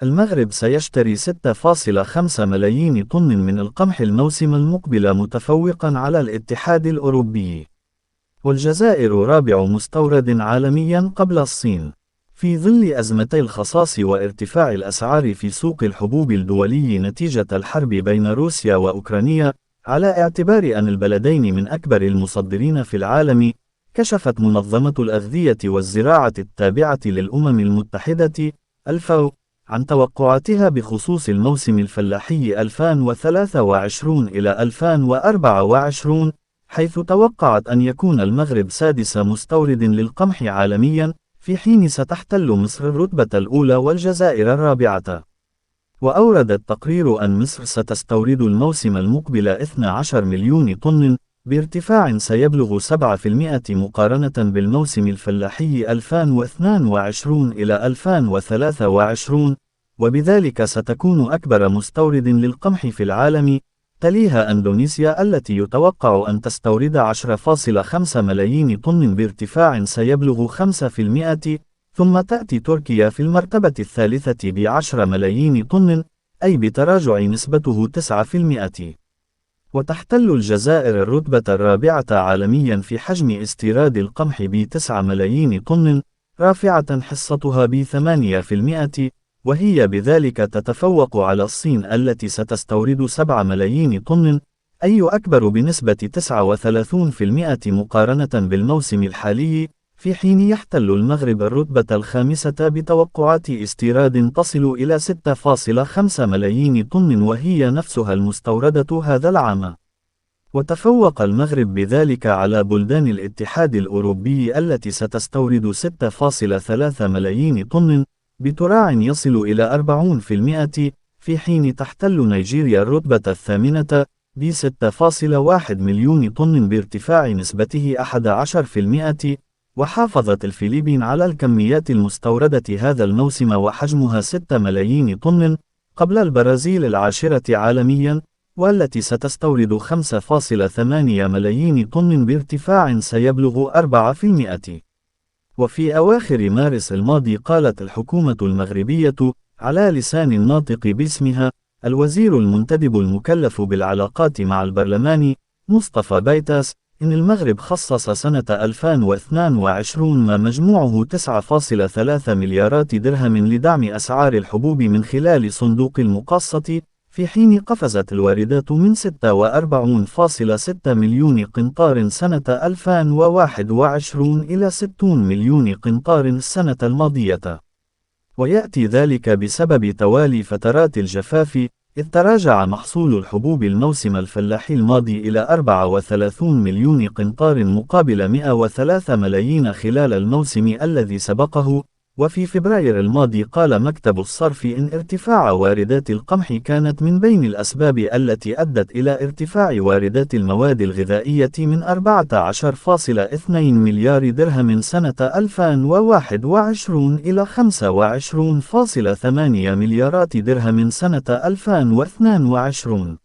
المغرب سيشتري 6.5 ملايين طن من القمح الموسم المقبل متفوقا على الاتحاد الأوروبي. والجزائر رابع مستورد عالميا قبل الصين. في ظل أزمتي الخصاص وارتفاع الأسعار في سوق الحبوب الدولي نتيجة الحرب بين روسيا وأوكرانيا، على اعتبار أن البلدين من أكبر المصدرين في العالم، كشفت منظمة الأغذية والزراعة التابعة للأمم المتحدة الFAO عن توقعاتها بخصوص الموسم الفلاحي 2023 إلى 2024، حيث توقعت أن يكون المغرب سادس مستورد للقمح عالميا، في حين ستحتل مصر الرتبة الأولى والجزائر الرابعة. وأورد التقرير أن مصر ستستورد الموسم المقبل 12 مليون طن، بارتفاع سيبلغ 7% مقارنة بالموسم الفلاحي 2022 إلى 2023، وبذلك ستكون أكبر مستورد للقمح في العالم. تليها أندونيسيا التي يتوقع أن تستورد 10.5 ملايين طن بارتفاع سيبلغ 5%، ثم تأتي تركيا في المرتبة الثالثة ب10 ملايين طن، أي بتراجع نسبته 9%. وتحتل الجزائر الرتبة الرابعة عالميا في حجم استيراد القمح ب9 ملايين طن، رافعة حصتها ب8%، وهي بذلك تتفوق على الصين التي ستستورد 7 ملايين طن، أي أكبر بنسبة 39% مقارنة بالموسم الحالي، في حين يحتل المغرب الرتبة الخامسة بتوقعات استيراد تصل إلى 6.5 ملايين طن، وهي نفسها المستوردة هذا العام. وتفوق المغرب بذلك على بلدان الاتحاد الأوروبي التي ستستورد 6.3 ملايين طن، بتراع يصل إلى 40%، في حين تحتل نيجيريا الرتبة الثامنة ب 6.1 مليون طن بارتفاع نسبته 11%، وحافظت الفلبين على الكميات المستوردة هذا الموسم وحجمها 6 ملايين طن، قبل البرازيل العاشرة عالميا، والتي ستستورد 5.8 ملايين طن بارتفاع سيبلغ 4%. وفي أواخر مارس الماضي قالت الحكومة المغربية، على لسان الناطق باسمها، الوزير المنتدب المكلف بالعلاقات مع البرلمان، مصطفى بيتاس، إن المغرب خصص سنة 2022 ما مجموعه 9.3 مليارات درهم لدعم أسعار الحبوب من خلال صندوق المقاصة، في حين قفزت الواردات من 46.6 مليون قنطار سنة 2021 إلى 60 مليون قنطار السنة الماضية. ويأتي ذلك بسبب توالي فترات الجفاف، إذ تراجع محصول الحبوب الموسم الفلاحي الماضي إلى 34 مليون قنطار مقابل 103 ملايين خلال الموسم الذي سبقه. وفي فبراير الماضي قال مكتب الصرف إن ارتفاع واردات القمح كانت من بين الأسباب التي أدت إلى ارتفاع واردات المواد الغذائية من 14.2 مليار درهم سنة 2021 إلى 25.8 مليارات درهم سنة 2022.